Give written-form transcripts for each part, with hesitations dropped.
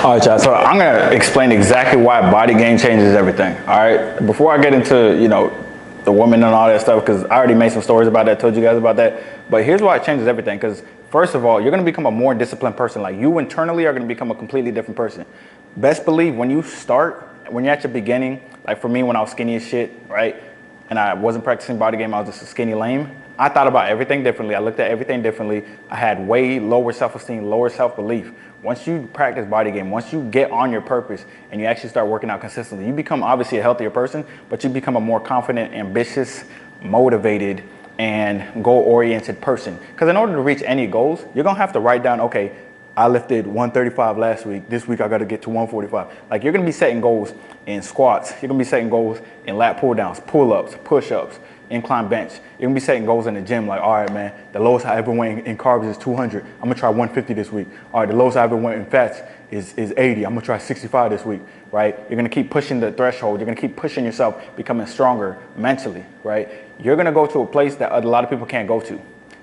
All right, y'all. So I'm gonna explain exactly why BodyGame changes everything. All right. Before I get into the woman and all that stuff, because I already made some stories about that, told you guys about that. But here's why it changes everything. Because first of all, you're gonna become a more disciplined person. Like you internally are gonna become a completely different person. Best believe when you start, when you're at your beginning, like for me when I was skinny as shit, right, and I wasn't practicing BodyGame, I was just a skinny lame. I thought about everything differently. I looked at everything differently. I had way lower self-esteem, lower self-belief. Once you practice BodyGame, once you get on your purpose and you actually start working out consistently, you become obviously a healthier person, but you become a more confident, ambitious, motivated, and goal-oriented person. Because in order to reach any goals, you're gonna have to write down, okay, I lifted 135 last week. This week I got to get to 145. Like you're going to be setting goals in squats. You're going to be setting goals in lat pull downs, pull ups, push ups, incline bench. You're going to be setting goals in the gym. Like, all right, man, the lowest I ever went in carbs is 200. I'm going to try 150 this week. All right, the lowest I ever went in fats is 80. I'm going to try 65 this week, right? You're going to keep pushing the threshold. You're going to keep pushing yourself, becoming stronger mentally, right? You're going to go to a place that a lot of people can't go to.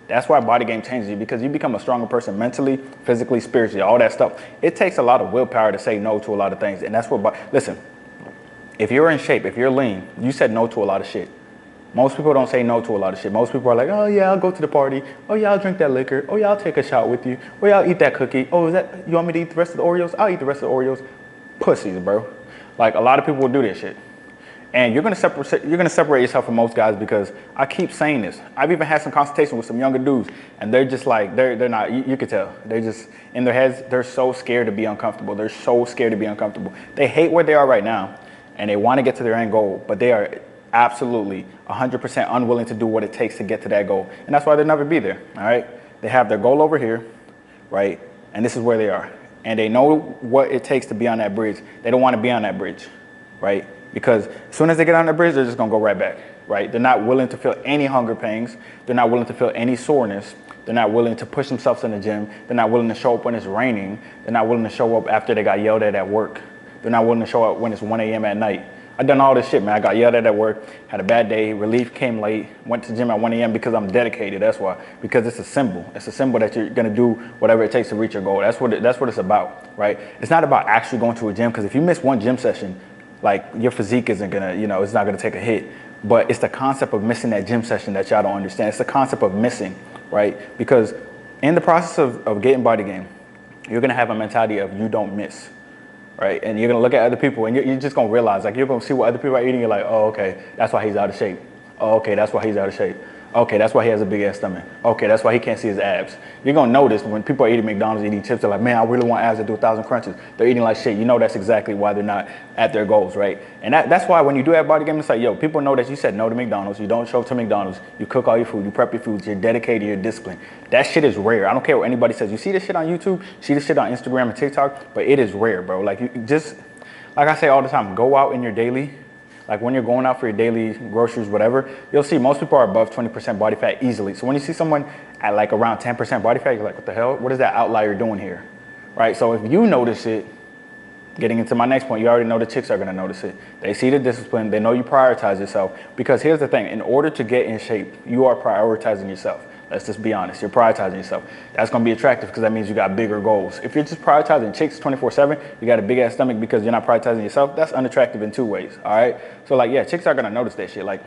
That's why BodyGame changes you, because you become a stronger person mentally, physically, spiritually, all that stuff. It takes a lot of willpower to say no to a lot of things. And that's what, listen, if you're in shape, if you're lean, you said no to a lot of shit. Most people don't say no to a lot of shit. Most people are like, oh yeah, I'll go to the party. Oh yeah, I'll drink that liquor. Oh yeah, I'll take a shot with you. Oh yeah, I'll eat that cookie. Oh, you want me to eat the rest of the Oreos? I'll eat the rest of the Oreos. Pussies, bro. Like a lot of people will do this shit. And you're gonna separate yourself from most guys, because I keep saying this. I've even had some consultation with some younger dudes, and they're just like, they're not, you could tell. They're just, in their heads, they're so scared to be uncomfortable. They're so scared to be uncomfortable. They hate where they are right now, and they wanna get to their end goal, but they are absolutely 100% unwilling to do what it takes to get to that goal. And that's why they'll never be there, all right? They have their goal over here, right? And this is where they are. And they know what it takes to be on that bridge. They don't wanna be on that bridge, right? Because as soon as they get on the bridge, they're just gonna go right back, right? They're not willing to feel any hunger pangs. They're not willing to feel any soreness. They're not willing to push themselves in the gym. They're not willing to show up when it's raining. They're not willing to show up after they got yelled at work. They're not willing to show up when it's 1 a.m. at night. I've done all this shit, man. I got yelled at work, had a bad day, relief came late, went to the gym at 1 a.m. because I'm dedicated, that's why. Because it's a symbol. It's a symbol that you're gonna do whatever it takes to reach your goal. That's what it's about, right? It's not about actually going to a gym, because if you miss one gym session, like your physique isn't gonna, it's not gonna take a hit. But it's the concept of missing that gym session that y'all don't understand. It's the concept of missing, right? Because in the process of getting BodyGame, you're gonna have a mentality of you don't miss, right? And you're gonna look at other people, and you're just gonna realize, like, you're gonna see what other people are eating. You're like, oh, okay, that's why he's out of shape. Oh, okay, that's why he's out of shape. Okay, that's why he has a big ass stomach. Okay, that's why he can't see his abs. You're gonna notice when people are eating McDonald's, eating chips, they're like, man, I really want abs to do 1,000 crunches. They're eating like shit. You know that's exactly why they're not at their goals, right? And that's why when you do have BodyGame, it's like, yo, people know that you said no to McDonald's. You don't show up to McDonald's. You cook all your food. You prep your foods. You're dedicated. You're disciplined. That shit is rare. I don't care what anybody says. You see this shit on YouTube, see this shit on Instagram and TikTok, but it is rare, bro. Like, you just, like I say all the time, go out in your daily, like when you're going out for your daily groceries, whatever, you'll see most people are above 20% body fat easily. So when you see someone at like around 10% body fat, you're like, what the hell? What is that outlier doing here? Right? So if you notice it, getting into my next point, you already know the chicks are gonna notice it. They see the discipline, they know you prioritize yourself. Because here's the thing, in order to get in shape, you are prioritizing yourself. Let's just be honest, you're prioritizing yourself. That's gonna be attractive because that means you got bigger goals. If you're just prioritizing chicks 24/7, you got a big ass stomach because you're not prioritizing yourself, that's unattractive in two ways, all right? So like, yeah, chicks are gonna notice that shit. Like,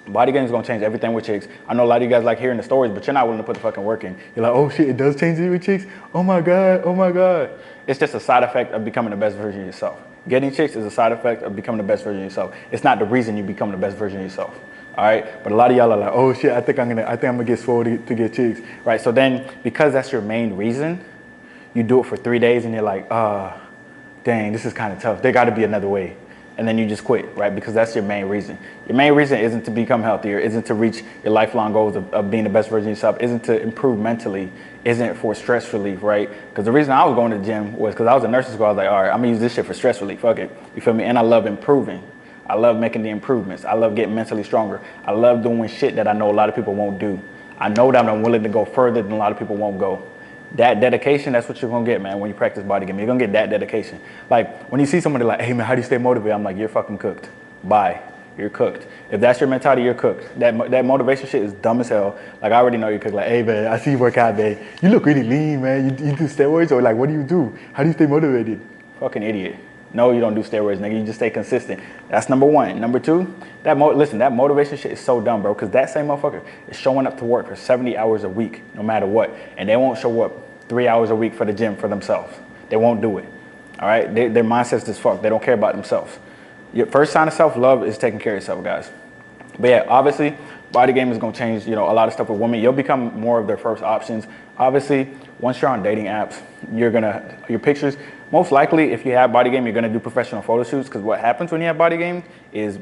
BodyGame is gonna change everything with chicks. I know a lot of you guys like hearing the stories, but you're not willing to put the fucking work in. You're like, oh shit, it does change it with chicks? Oh my God, oh my God. It's just a side effect of becoming the best version of yourself. Getting chicks is a side effect of becoming the best version of yourself. It's not the reason you become the best version of yourself. All right, but a lot of y'all are like, oh shit, I think I'm gonna get swole to get chicks, right? So then, because that's your main reason, you do it for 3 days, and you're like, dang, this is kind of tough. There got to be another way, and then you just quit, right? Because that's your main reason. Your main reason isn't to become healthier, isn't to reach your lifelong goals of being the best version of yourself, isn't to improve mentally, isn't for stress relief, right? Because the reason I was going to the gym was because I was in nursing school. I was like, all right, I'm gonna use this shit for stress relief. Fuck it, you feel me? And I love improving. I love making the improvements. I love getting mentally stronger. I love doing shit that I know a lot of people won't do. I know that I'm willing to go further than a lot of people won't go. That dedication, that's what you're gonna get, man, when you practice BodyGame. You're gonna get that dedication. Like, when you see somebody like, hey man, how do you stay motivated? I'm like, you're fucking cooked. Bye. You're cooked. If that's your mentality, you're cooked. That motivation shit is dumb as hell. Like, I already know you're cooked. Like, hey man, I see you work out, man. You look really lean, man. You do steroids, or like, what do you do? How do you stay motivated? Fucking idiot. No, you don't do steroids, nigga. You just stay consistent. That's number one. Number two, listen, that motivation shit is so dumb, bro, because that same motherfucker is showing up to work for 70 hours a week, no matter what, and they won't show up 3 hours a week for the gym for themselves. They won't do it. All right? Their mindset's just fucked. They don't care about themselves. Your first sign of self-love is taking care of yourself, guys. But yeah, obviously, BodyGame is going to change, a lot of stuff with women. You'll become more of their first options. Obviously, once you're on dating apps, your pictures, most likely, if you have BodyGame, you're going to do professional photo shoots, because what happens when you have BodyGame is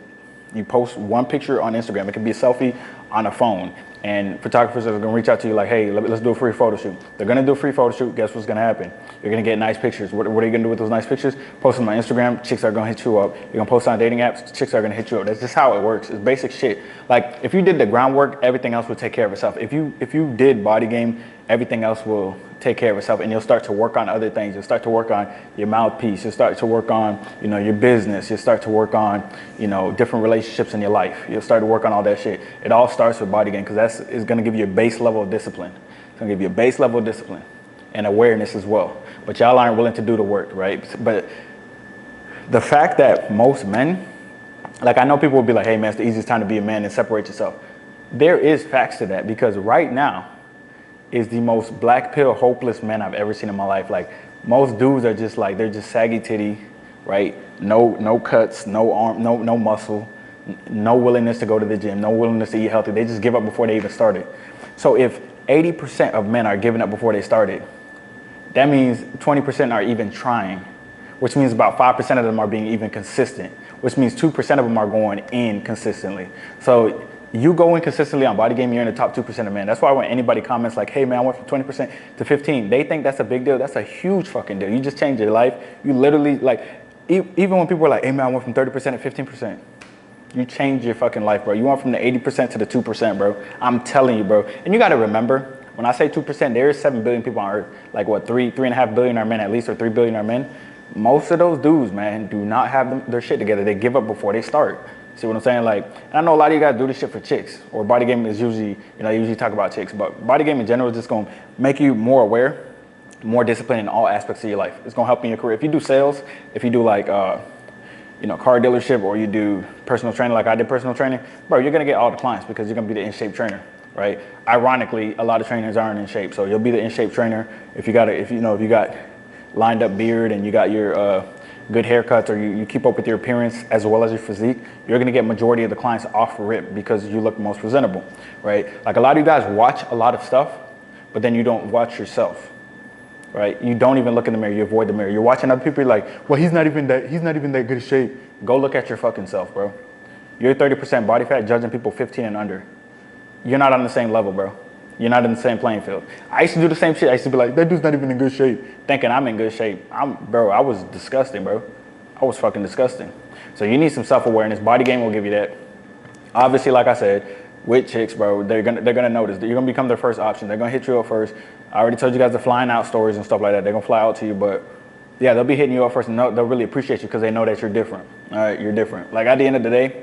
you post one picture on Instagram. It could be a selfie on a phone, and photographers are going to reach out to you like, hey, let's do a free photo shoot. They're going to do a free photo shoot. Guess what's going to happen? You're going to get nice pictures. What are you going to do with those nice pictures? Post them on Instagram. Chicks are going to hit you up. You're going to post on dating apps. Chicks are going to hit you up. That's just how it works. It's basic shit. Like, if you did the groundwork, everything else will take care of itself. If you did BodyGame, everything else will take care of itself, and you'll start to work on other things. You'll start to work on your mouthpiece. You'll start to work on, your business. You'll start to work on, different relationships in your life. You'll start to work on all that shit. It all starts with BodyGame, because it's going to give you a base level of discipline. It's going to give you a base level of discipline and awareness as well. But y'all aren't willing to do the work, right? But the fact that most men, like, I know people will be like, hey man, it's the easiest time to be a man and separate yourself. There is facts to that, because right now is the most black pill hopeless men I've ever seen in my life. Like, most dudes are just like, they're just saggy titty, right? No cuts, no arm, no muscle, no willingness to go to the gym, no willingness to eat healthy. They just give up before they even started. So if 80% of men are giving up before they started, that means 20% are even trying, which means about 5% of them are being even consistent, which means 2% of them are going in consistently. So you go in consistently on BodyGame, you're in the top 2% of men. That's why when anybody comments like, hey man, I went from 20% to 15, they think that's a big deal. That's a huge fucking deal. You just changed your life. You literally, like, even when people are like, hey man, I went from 30% to 15%. You changed your fucking life, bro. You went from the 80% to the 2%, bro. I'm telling you, bro. And you got to remember, when I say 2%, there is 7 billion people on Earth. Like, what, 3.5 billion are men at least, or 3 billion are men. Most of those dudes, man, do not have their shit together. They give up before they start. See what I'm saying? Like, and I know a lot of you guys do this shit for chicks, or BodyGame is usually, they usually talk about chicks, but BodyGame in general is just going to make you more aware, more disciplined in all aspects of your life. It's going to help you in your career. If you do sales, if you do like, car dealership, or you do personal training like I did personal training, bro, you're going to get all the clients because you're going to be the in-shape trainer, right? Ironically, a lot of trainers aren't in shape, so you'll be the in-shape trainer. If you got lined up beard and you got your good haircuts, or you keep up with your appearance as well as your physique, you're going to get majority of the clients off rip because you look most presentable, right? Like, a lot of you guys watch a lot of stuff, but then you don't watch yourself. Right? You don't even look in the mirror. You avoid the mirror. You're watching other people. You're like, well, he's not even that good shape. Go look at your fucking self, bro. You're 30% body fat, judging people 15 and under. You're not on the same level, bro. You're not in the same playing field. I used to do the same shit. I used to be like, that dude's not even in good shape, thinking I'm in good shape. Bro, I was disgusting, bro. I was fucking disgusting. So you need some self-awareness. BodyGame will give you that. Obviously, like I said, with chicks, bro, they're gonna notice. You're gonna become their first option. They're gonna hit you up first. I already told you guys the flying out stories and stuff like that. They're gonna fly out to you, but yeah, they'll be hitting you up first, and they'll really appreciate you because they know that you're different. All right, you're different. Like, at the end of the day,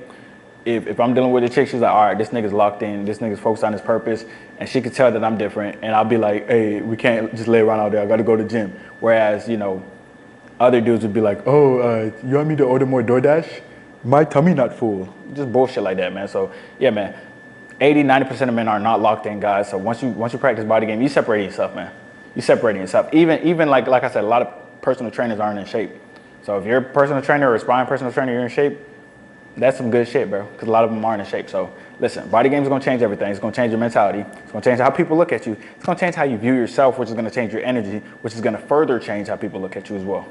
if I'm dealing with a chick, she's like, all right, this nigga's locked in. This nigga's focused on his purpose, and she can tell that I'm different. And I'll be like, hey, we can't just lay around out there. I gotta go to the gym. Whereas, other dudes would be like, oh, you want me to order more DoorDash? My tummy not full. Just bullshit like that, man. So yeah, man. 80-90% of men are not locked in, guys. So once you practice BodyGame, you separating yourself, man. You separating yourself. Even like I said, a lot of personal trainers aren't in shape. So if you're a personal trainer or aspiring personal trainer, you're in shape, that's some good shit, bro. Because a lot of them aren't in shape. So listen, BodyGame is gonna change everything. It's gonna change your mentality. It's gonna change how people look at you. It's gonna change how you view yourself, which is gonna change your energy, which is gonna further change how people look at you as well.